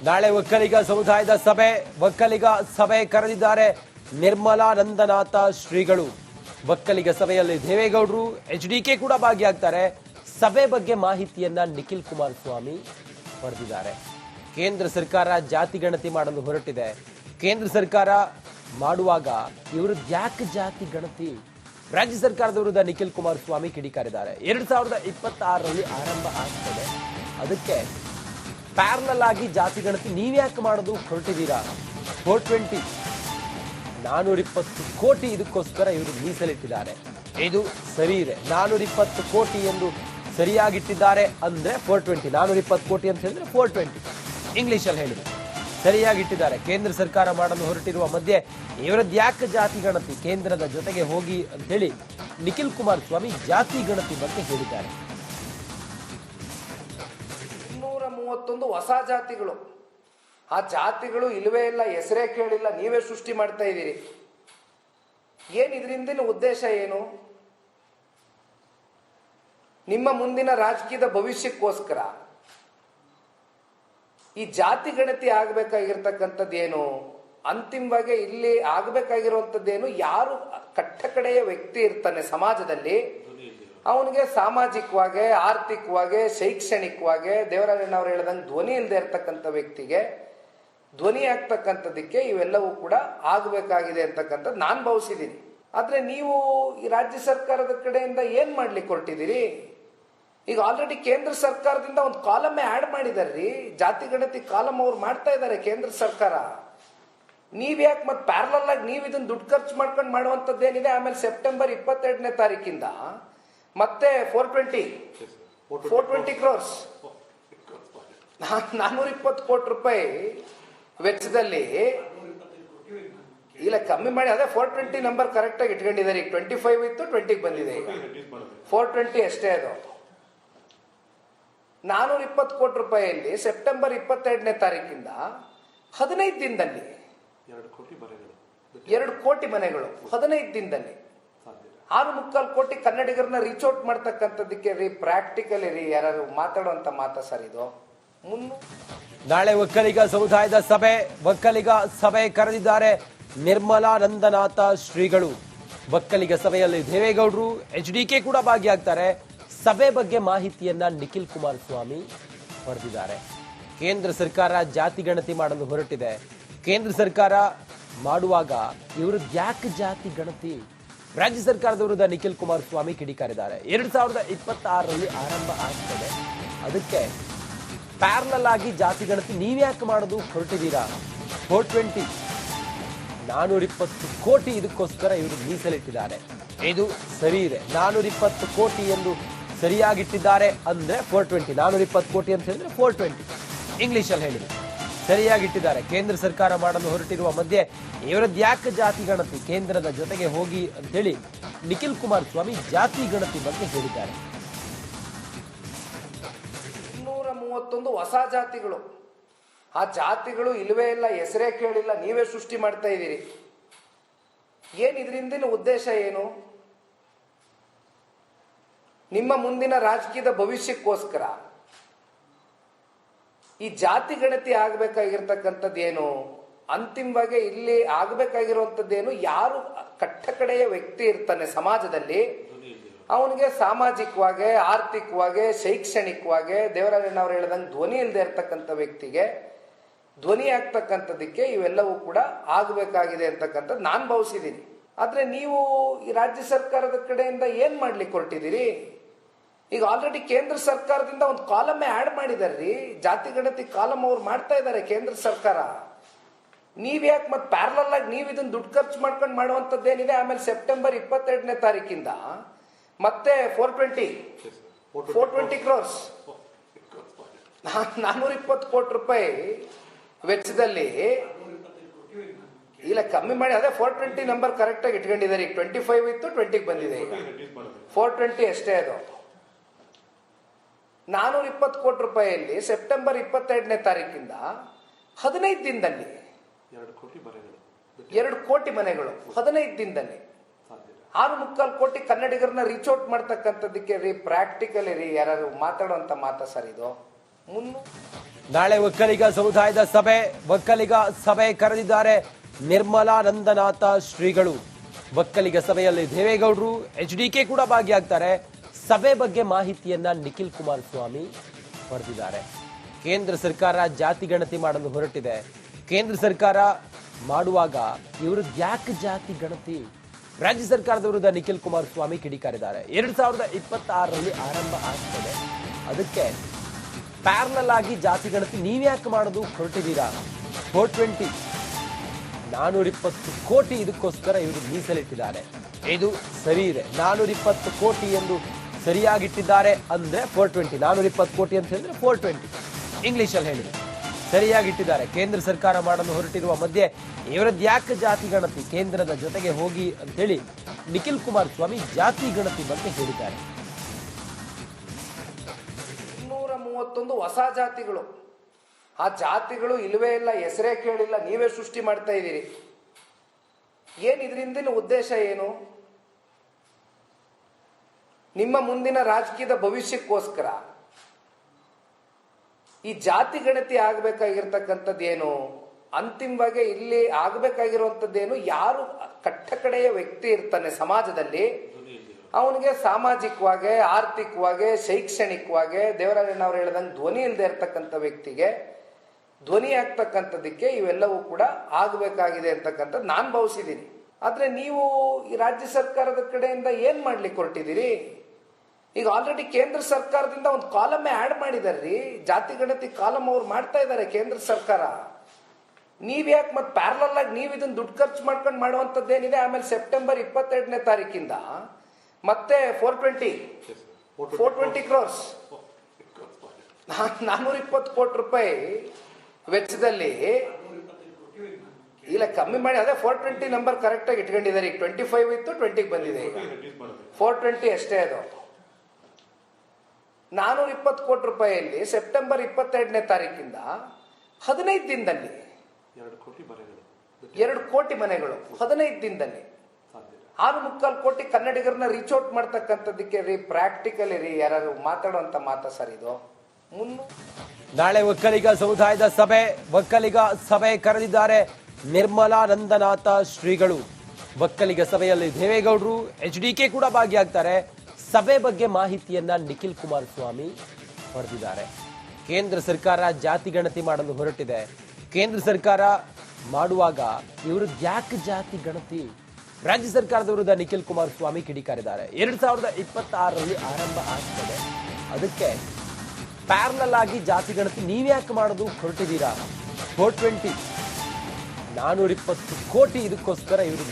ನಾಳೆ ಒಕ್ಕಲಿಗ ಸಮುದಾಯದ ಸಭೆ ಕರೆದಿದ್ದಾರೆ ನಿರ್ಮಲಾನಂದನಾಥ ಶ್ರೀಗಳು. ಒಕ್ಕಲಿಗ ಸಭೆಯಲ್ಲಿ ದೇವೇಗೌಡರು ಎಚ್ಡಿಕೆ ಕೂಡ ಭಾಗಿಯಾಗ್ತಾರೆ. ಸಭೆ ಬಗ್ಗೆ ಮಾಹಿತಿಯನ್ನ ನಿಖಿಲ್ ಕುಮಾರಸ್ವಾಮಿ ಪಡೆದಿದ್ದಾರೆ. ಕೇಂದ್ರ ಸರ್ಕಾರ ಜಾತಿ ಗಣತಿ ಮಾಡಲು ಹೊರಟಿದೆ. ಕೇಂದ್ರ ಸರ್ಕಾರ ಮಾಡುವಾಗ ಇವರು ಯಾಕೆ ಜಾತಿ ಗಣತಿ? ರಾಜ್ಯ ಸರ್ಕಾರದ ವಿರುದ್ಧ ನಿಖಿಲ್ ಕುಮಾರಸ್ವಾಮಿ ಕಿಡಿಕಾರಿದ್ದಾರೆ. 2026ರಲ್ಲಿ ಆರಂಭ ಆಗ್ತದೆ, ಅದಕ್ಕೆ ಪ್ಯಾರಲಲ್ ಆಗಿ ಜಾತಿ ಗಣತಿ ನೀವ್ಯಾಕೆ ಮಾಡೋದು ಹೊರಟಿದ್ದೀರಾ? 420 420 ಕೋಟಿ ಇದಕ್ಕೋಸ್ಕರ ಇವರು ಮೀಸಲಿಟ್ಟಿದ್ದಾರೆ. ಇದು ಸರಿ ಇದೆ. 420 ಕೋಟಿ ಎಂದು ಸರಿಯಾಗಿಟ್ಟಿದ್ದಾರೆ ಅಂದ್ರೆ 420. 420 ಕೋಟಿ ಅಂತ ಹೇಳಿದ್ರೆ 420 ಇಂಗ್ಲಿಷಲ್ಲಿ ಹೇಳಿದೆ. ಸರಿಯಾಗಿಟ್ಟಿದ್ದಾರೆ. ಕೇಂದ್ರ ಸರ್ಕಾರ ಮಾಡಲು ಹೊರಟಿರುವ ಮಧ್ಯೆ ಇವರದ್ದು ಯಾಕೆ ಜಾತಿ ಗಣತಿ? ಕೇಂದ್ರದ ಜೊತೆಗೆ ಹೋಗಿ ಅಂತ ಹೇಳಿ ನಿಖಿಲ್ ಕುಮಾರಸ್ವಾಮಿ ಜಾತಿ ಗಣತಿ ಬಗ್ಗೆ ಹೇಳಿದ್ದಾರೆ. 231 ಹೊಸ ಜಾತಿಗಳು, ಆ ಜಾತಿಗಳು ಇಲ್ಲವೇ ಇಲ್ಲ, ಹೆಸರೇ ಕೇಳಿಲ್ಲ, ನೀವೇ ಸೃಷ್ಟಿ ಮಾಡ್ತಾ ಇದ್ದೀರಿ. ಏನು ಇದರಿಂದಿನ ಉದ್ದೇಶ ಏನು? ನಿಮ್ಮ ಮುಂದಿನ ರಾಜಕೀಯದ ಭವಿಷ್ಯಕ್ಕೋಸ್ಕರ ಈ ಜಾತಿ ಗಣತಿ ಆಗಬೇಕಾಗಿರ್ತಕ್ಕಂಥದ್ದೇನು? ಅಂತಿಮವಾಗಿ ಇಲ್ಲಿ ಆಗಬೇಕಾಗಿರುವಂಥದ್ದೇನು? ಯಾರು ಕಟ್ಟಕಡೆಯ ವ್ಯಕ್ತಿ ಇರ್ತಾನೆ ಸಮಾಜದಲ್ಲಿ, ಅವನಿಗೆ ಸಾಮಾಜಿಕವಾಗಿ, ಆರ್ಥಿಕವಾಗಿ, ಶೈಕ್ಷಣಿಕವಾಗಿ ದೇವರಾಜಣ್ಣವ್ರು ಹೇಳ್ದಂಗೆ ಧ್ವನಿ ಇಲ್ಲದೆ ಇರ್ತಕ್ಕಂಥ ವ್ಯಕ್ತಿಗೆ ಧ್ವನಿ ಆಗ್ತಕ್ಕಂಥದ್ದಕ್ಕೆ ಇವೆಲ್ಲವೂ ಕೂಡ ಆಗಬೇಕಾಗಿದೆ ಅಂತಕ್ಕಂಥದ್ದು ನಾನು ಭಾವಿಸಿದ್ದೀನಿ. ಆದರೆ ನೀವು ಈ ರಾಜ್ಯ ಸರ್ಕಾರದ ಕಡೆಯಿಂದ ಏನು ಮಾಡ್ಲಿಕ್ಕೆ ಹೊರಟಿದ್ದೀರಿ? ಈಗ ಆಲ್ರೆಡಿ ಕೇಂದ್ರ ಸರ್ಕಾರದಿಂದ ಒಂದು ಕಾಲಮ್ ಆ್ಯಡ್ ಮಾಡಿದಾರ್ರಿ, ಜಾತಿ ಗಣತಿ ಕಾಲಮ್ ಅವ್ರು ಮಾಡ್ತಾ ಇದ್ದಾರೆ ಕೇಂದ್ರ ಸರ್ಕಾರ. ನೀವ್ಯಾಕೆ ಮತ್ತೆ ಪ್ಯಾರಲಲ್ ಆಗಿ ನೀವು ಇದನ್ನ ದುಡ್ಡು ಖರ್ಚು ಮಾಡ್ಕೊಂಡು ಮಾಡುವಂಥದ್ದೇನಿದೆ? ಆಮೇಲೆ ಸೆಪ್ಟೆಂಬರ್ 22ನೇ ತಾರೀಕಿಂದ ಮತ್ತೆ 420 ಕ್ರೋರ್ಸ್ 420 ಕೋಟಿ ರೂಪಾಯಿ ವೆಚ್ಚದಲ್ಲಿ ಇಲ್ಲ ಕಮ್ಮಿ ಮಾಡಿ, ಅದೇ 420 ನಂಬರ್ ಕರೆಕ್ಟ್ ಆಗಿ ಇಟ್ಕೊಂಡಿದ್ದಾರೆ. ಈಗ 25 ಇತ್ತು, 20ಗೆ ಬಂದಿದೆ. ಈಗ 420 ಅಷ್ಟೇ. ಅದು 420 ಕೋಟಿ ರೂಪಾಯಿಯಲ್ಲಿ ಸೆಪ್ಟೆಂಬರ್ 22ನೇ ತಾರೀಕಿಂದ 15 ದಿನದಲ್ಲಿ 2 ಕೋಟಿ ಮನೆಗಳು 15 ದಿನದಲ್ಲಿ 6.25 ಕೋಟಿ ಕನ್ನಡಿಗರನ್ನ ರೀಚ್ ಔಟ್ ಮಾಡ್ತಕ್ಕಂಥದ್ದಕ್ಕೆ ರೀ ಪ್ರಾಕ್ಟಿಕಲಿ ರೀ ಯಾರು ಮಾತಾಡುವಂತ ಮಾತಾ ಸರ್ ಇದು? ನಾಳೆ ಒಕ್ಕಲಿಗ ಸಮುದಾಯದ ಸಭೆ ಕರೆದಿದ್ದಾರೆ ನಿರ್ಮಲಾನಂದನಾಥ ಶ್ರೀಗಳು. ಒಕ್ಕಲಿಗ ಸಭೆಯಲ್ಲಿ ದೇವೇಗೌಡರು ಎಚ್ಡಿಕೆ ಕೂಡ ಭಾಗಿಯಾಗ್ತಾರೆ. ಸಭೆ ಬಗ್ಗೆ ಮಾಹಿತಿಯನ್ನ ನಿಖಿಲ್ ಕುಮಾರಸ್ವಾಮಿ ಪಡೆದಿದ್ದಾರೆ. ಕೇಂದ್ರ ಸರ್ಕಾರ ಜಾತಿ ಗಣತಿ ಮಾಡಲು ಹೊರಟಿದೆ. ಕೇಂದ್ರ ಸರ್ಕಾರ ಮಾಡುವಾಗ ಇವರು ಯಾಕೆ ಜಾತಿ ಗಣತಿ? ರಾಜ್ಯ ಸರ್ಕಾರದ ವಿರುದ್ಧ ನಿಖಿಲ್ ಕುಮಾರಸ್ವಾಮಿ ಕಿಡಿಕಾರಿದ್ದಾರೆ. 2026ರಲ್ಲಿ ಆರಂಭ ಆಗ್ತದೆ, ಅದಕ್ಕೆ ಪ್ಯಾರಲಲ್ ಆಗಿ ಜಾತಿ ಗಣತಿ ನೀವ್ಯಾಕೆ ಮಾಡೋದು ಹೊರಟಿದ್ದೀರಾ? 420 420 ಕೋಟಿ ಇದಕ್ಕೋಸ್ಕರ ಇವರು ಮೀಸಲಿಟ್ಟಿದ್ದಾರೆ. ಇದು ಸರಿ ಇದೆ. 420 ಕೋಟಿ ಎಂದು ಸರಿಯಾಗಿಟ್ಟಿದ್ದಾರೆ ಅಂದ್ರೆ 420. 420 ಕೋಟಿ ಅಂತ ಹೇಳಿದ್ರೆ 420 ಇಂಗ್ಲಿಷಲ್ಲಿ ಹೇಳಿದೆ. ಸರಿಯಾಗಿಟ್ಟಿದ್ದಾರೆ. ಕೇಂದ್ರ ಸರ್ಕಾರ ಮಾಡಲು ಹೊರಟಿರುವ ಮಧ್ಯೆ ಇವರದ್ದು ಯಾಕೆ ಜಾತಿ ಗಣತಿ? ಕೇಂದ್ರದ ಜೊತೆಗೆ ಹೋಗಿ ಅಂತ ಹೇಳಿ ನಿಖಿಲ್ ಕುಮಾರಸ್ವಾಮಿ ಜಾತಿ ಗಣತಿ ಬಗ್ಗೆ ಹೇಳಿದ್ದಾರೆ. 231 ಹೊಸ ಜಾತಿಗಳು, ಆ ಜಾತಿಗಳು ಇಲ್ಲವೇ ಇಲ್ಲ, ಹೆಸರೇ ಕೇಳಿಲ್ಲ, ನೀವೇ ಸೃಷ್ಟಿ ಮಾಡ್ತಾ ಇದ್ದೀರಿ. ಏನು ಇದರಿಂದಿನ ಉದ್ದೇಶ ಏನು? ನಿಮ್ಮ ಮುಂದಿನ ರಾಜಕೀಯದ ಭವಿಷ್ಯಕ್ಕೋಸ್ಕರ ಈ ಜಾತಿ ಗಣತಿ ಆಗಬೇಕಾಗಿರ್ತಕ್ಕಂಥದ್ದೇನು? ಅಂತಿಮವಾಗಿ ಇಲ್ಲಿ ಆಗಬೇಕಾಗಿರುವಂಥದ್ದೇನು? ಯಾರು ಕಟ್ಟಕಡೆಯ ವ್ಯಕ್ತಿ ಇರ್ತಾನೆ ಸಮಾಜದಲ್ಲಿ, ಅವನಿಗೆ ಸಾಮಾಜಿಕವಾಗಿ, ಆರ್ಥಿಕವಾಗಿ, ಶೈಕ್ಷಣಿಕವಾಗಿ ದೇವರಾಜಣ್ಣವ್ರು ಹೇಳ್ದಂಗೆ ಧ್ವನಿ ಇಲ್ಲದೆ ಇರ್ತಕ್ಕಂಥ ವ್ಯಕ್ತಿಗೆ ಧ್ವನಿ ಆಗ್ತಕ್ಕಂಥದ್ದಕ್ಕೆ ಇವೆಲ್ಲವೂ ಕೂಡ ಆಗಬೇಕಾಗಿದೆ ಅಂತಕ್ಕಂಥದ್ದು ನಾನು ಭಾವಿಸಿದ್ದೀನಿ. ಆದರೆ ನೀವು ಈ ರಾಜ್ಯ ಸರ್ಕಾರದ ಕಡೆಯಿಂದ ಏನು ಮಾಡ್ಲಿಕ್ಕೆ ಹೊರಟಿದ್ದೀರಿ? ಈಗ ಆಲ್ರೆಡಿ ಕೇಂದ್ರ ಸರ್ಕಾರದಿಂದ ಒಂದು ಕಾಲಮ್ ಆ್ಯಡ್ ಮಾಡಿದಾರ್ರಿ, ಜಾತಿ ಗಣತಿ ಕಾಲಮ್ ಅವ್ರು ಮಾಡ್ತಾ ಇದ್ದಾರೆ ಕೇಂದ್ರ ಸರ್ಕಾರ. ನೀವ್ಯಾಕೆ ಮತ್ತೆ ಪ್ಯಾರಲಲ್ ಆಗಿ ನೀವು ಇದನ್ನ ದುಡ್ಡು ಖರ್ಚು ಮಾಡ್ಕೊಂಡು ಮಾಡುವಂಥದ್ದೇನಿದೆ? ಆಮೇಲೆ ಸೆಪ್ಟೆಂಬರ್ 22ನೇ ತಾರೀಕಿಂದ ಮತ್ತೆ 420 ಕ್ರೋರ್ಸ್ 420 ಕೋಟಿ ರೂಪಾಯಿ ವೆಚ್ಚದಲ್ಲಿ ಇಲ್ಲ ಕಮ್ಮಿ ಮಾಡಿ, ಅದೇ 420 ನಂಬರ್ ಕರೆಕ್ಟ್ ಆಗಿ ಇಟ್ಕೊಂಡಿದ್ದಾರೆ. ಈಗ 25 ಇತ್ತು, 20ಗೆ ಬಂದಿದೆ. ಈಗ 420 ಅಷ್ಟೇ. ಅದು 420 ಕೋಟಿ ರೂಪಾಯಿಯಲ್ಲಿ ಸೆಪ್ಟೆಂಬರ್ 22ನೇ ತಾರೀಕಿಂದ 15 ದಿನದಲ್ಲಿ 2 ಕೋಟಿ ಮನೆಗಳು 15 ದಿನದಲ್ಲಿ 6.25 ಕೋಟಿ ಕನ್ನಡಿಗರನ್ನ ರೀಚ್ ಔಟ್ ಮಾಡ್ತಕ್ಕಂಥದ್ದಕ್ಕೆ ರೀ ಪ್ರಾಕ್ಟಿಕಲಿ ರೀ ಯಾರು ಮಾತಾಡುವಂತ ಮಾತಾ ಸರ್ ಇದು? ನಾಳೆ ಒಕ್ಕಲಿಗ ಸಮುದಾಯದ ಸಭೆ ಕರೆದಿದ್ದಾರೆ ನಿರ್ಮಲಾನಂದನಾಥ ಶ್ರೀಗಳು. ಒಕ್ಕಲಿಗ ಸಭೆಯಲ್ಲಿ ದೇವೇಗೌಡರು, HDK ಕೂಡ ಭಾಗಿಯಾಗ್ತಾರೆ. ಸಭೆ ಬಗ್ಗೆ ಮಾಹಿತಿಯನ್ನ ನಿಖಿಲ್ ಕುಮಾರಸ್ವಾಮಿ ಹೊರಡಿದ್ದಾರೆ. ಕೇಂದ್ರ ಸರ್ಕಾರ ಜಾತಿ ಗಣತಿ ಮಾಡಲು ಹೊರಟಿದೆ. ಕೇಂದ್ರ ಸರ್ಕಾರ ಮಾಡುವಾಗ ಇವ್ರದ್ದು ಯಾಕೆ ಜಾತಿ ಗಣತಿ? ರಾಜ್ಯ ಸರ್ಕಾರದ ವಿರುದ್ಧ ನಿಖಿಲ್ ಕುಮಾರಸ್ವಾಮಿ ಕಿಡಿಕಾರಿದ್ದಾರೆ. 2026ರಲ್ಲಿ ಆರಂಭ ಆಗ್ತದೆ, ಅದಕ್ಕೆ ಪ್ಯಾರಲಲ್ ಆಗಿ ಜಾತಿ ಗಣತಿ ನೀವ್ಯಾಕೆ ಮಾಡೋದು ಹೊರಟಿದ್ದೀರಾ? 420 420 ಕೋಟಿ ಇದಕ್ಕೋಸ್ಕರ ಇವರು ಮೀಸಲಿಟ್ಟಿದ್ದಾರೆ. ಇದು ಸರಿ ಇದೆ. 420 ಕೋಟಿ ಎಂದು ಸರಿಯಾಗಿಟ್ಟಿದ್ದಾರೆ ಅಂದ್ರೆ 420. 420 ಕೋಟಿ ಅಂತ ಹೇಳಿದ್ರೆ 420 ಇಂಗ್ಲಿಷಲ್ಲಿ ಹೇಳಿದೆ. ಸರಿಯಾಗಿಟ್ಟಿದ್ದಾರೆ. ಕೇಂದ್ರ ಸರ್ಕಾರ ಮಾಡಲು ಹೊರಟಿರುವ ಮಧ್ಯೆ ಇವರದ್ದು ಯಾಕೆ ಜಾತಿ ಗಣತಿ? ಕೇಂದ್ರದ ಜೊತೆಗೆ ಹೋಗಿ ಅಂತೇಳಿ ನಿಖಿಲ್ ಕುಮಾರಸ್ವಾಮಿ ಜಾತಿ ಗಣತಿ ಬಗ್ಗೆ ಹೇಳಿದ್ದಾರೆ. 231 ಹೊಸ ಜಾತಿಗಳು, ಆ ಜಾತಿಗಳು ಇಲ್ವೇ ಇಲ್ಲ, ಹೆಸರೇ ಕೇಳಿಲ್ಲ, ನೀವೇ ಸೃಷ್ಟಿ ಮಾಡ್ತಾ ಇದ್ದೀರಿ. ಏನ್ ಇದರಿಂದ ಉದ್ದೇಶ ಏನು? ನಿಮ್ಮ ಮುಂದಿನ ರಾಜಕೀಯದ ಭವಿಷ್ಯಕ್ಕೋಸ್ಕರ ಈ ಜಾತಿ ಗಣತಿ ಆಗ್ಬೇಕಾಗಿರ್ತಕ್ಕಂಥದ್ದೇನು? ಅಂತಿಮವಾಗಿ ಇಲ್ಲಿ ಆಗ್ಬೇಕಾಗಿರುವಂತದ್ದೇನು? ಯಾರು ಕಟ್ಟಕಡೆಯ ವ್ಯಕ್ತಿ ಇರ್ತಾನೆ ಸಮಾಜದಲ್ಲಿ, ಅವನಿಗೆ ಸಾಮಾಜಿಕವಾಗಿ, ಆರ್ಥಿಕವಾಗಿ, ಶೈಕ್ಷಣಿಕವಾಗಿ ದೇವರಾಜಣ್ಣವ್ರು ಹೇಳ್ದಂಗೆ ಧ್ವನಿ ಇಲ್ಲದೆ ಇರ್ತಕ್ಕಂಥ ವ್ಯಕ್ತಿಗೆ ಧ್ವನಿ ಆಗ್ತಕ್ಕಂಥದ್ದಕ್ಕೆ ಇವೆಲ್ಲವೂ ಕೂಡ ಆಗಬೇಕಾಗಿದೆ ಅಂತಕ್ಕಂಥದ್ದು ನಾನು ಭಾವಿಸಿದ್ದೀನಿ. ಆದ್ರೆ ನೀವು ಈ ರಾಜ್ಯ ಸರ್ಕಾರದ ಕಡೆಯಿಂದ ಏನ್ ಮಾಡ್ಲಿಕ್ಕೆ ಹೊರಟಿದ್ದೀರಿ? ಈಗ ಆಲ್ರೆಡಿ ಕೇಂದ್ರ ಸರ್ಕಾರದಿಂದ ಒಂದು ಕಾಲಮ್ ಆಡ್ ಮಾಡಿದಾರ್ರಿ, ಜಾತಿ ಗಣತಿ ಕಾಲಮ್ ಅವ್ರು ಮಾಡ್ತಾ ಇದ್ದಾರೆ ಕೇಂದ್ರ ಸರ್ಕಾರ. ನೀವ್ಯಾಕೆ ಮತ್ತೆ ಪ್ಯಾರಲಲ್ ಆಗಿ ನೀವು ಇದನ್ನ ದುಡ್ಡು ಖರ್ಚು ಮಾಡ್ಕೊಂಡು ಮಾಡುವಂತದ್ದೇನಿದೆ? ಆಮೇಲೆ ಸೆಪ್ಟೆಂಬರ್ 22ನೇ ತಾರೀಕಿಂದ ಮತ್ತೆ 420 ಕ್ರೋರ್ಸ್ 420 ಕೋಟಿ ರೂಪಾಯಿ ವೆಚ್ಚದಲ್ಲಿ ಇಲ್ಲ ಕಮ್ಮಿ ಮಾಡಿ, ಅದೇ 420 ನಂಬರ್ ಕರೆಕ್ಟ್ ಆಗಿ ಇಟ್ಕೊಂಡಿದ್ದಾರೆ. ಈಗ 25 ಇತ್ತು, 20 ಬಂದಿದೆ. ಈಗ 420 ಅಷ್ಟೇ. ಅದು 420 ಕೋಟಿ ರೂಪಾಯಿಯಲ್ಲಿ ಸೆಪ್ಟೆಂಬರ್ 22ನೇ ತಾರೀಕಿಂದ 15 ದಿನದಲ್ಲಿ 2 ಕೋಟಿ ಮನೆಗಳು 15 ದಿನದಲ್ಲಿ 6.25 ಕೋಟಿ ಕನ್ನಡಿಗರನ್ನ ರೀಚ್ ಔಟ್ ಮಾಡ್ತಕ್ಕಂಥದ್ದಕ್ಕೆ ರೀ, ಪ್ರಾಕ್ಟಿಕಲಿ ರೀ, ಯಾರು ಮಾತಾಡುವಂತ ಮಾತಾ ಸರ್ ಇದು? ನಾಳೆ ಒಕ್ಕಲಿಗ ಸಮುದಾಯದ ಸಭೆ ಕರೆದಿದ್ದಾರೆ ನಿರ್ಮಲಾನಂದನಾಥ ಶ್ರೀಗಳು. ಒಕ್ಕಲಿಗ ಸಭೆಯಲ್ಲಿ ದೇವೇಗೌಡರು, HDK ಕೂಡ ಭಾಗಿಯಾಗ್ತಾರೆ. ಸಭೆ ಬಗ್ಗೆ ಮಾಹಿತಿಯನ್ನ ನಿಖಿಲ್ ಕುಮಾರಸ್ವಾಮಿ ಹೊರಡಿದ್ದಾರೆ. ಕೇಂದ್ರ ಸರ್ಕಾರ ಜಾತಿ ಗಣತಿ ಮಾಡಲು ಹೊರಟಿದೆ. ಕೇಂದ್ರ ಸರ್ಕಾರ ಮಾಡುವಾಗ ಇವ್ರದ್ದು ಯಾಕೆ ಜಾತಿ ಗಣತಿ? ರಾಜ್ಯ ಸರ್ಕಾರದ ವಿರುದ್ಧ ನಿಖಿಲ್ ಕುಮಾರಸ್ವಾಮಿ ಕಿಡಿಕಾರಿದ್ದಾರೆ. 2026ರಲ್ಲಿ ಆರಂಭ ಆಗ್ತದೆ, ಅದಕ್ಕೆ ಪ್ಯಾರಲಲ್ ಆಗಿ ಜಾತಿ ಗಣತಿ ನೀವ್ಯಾಕೆ ಮಾಡೋದು ಹೊರಟಿದ್ದೀರಾ? 420 420 ಕೋಟಿ ಇದಕ್ಕೋಸ್ಕರ ಇವರು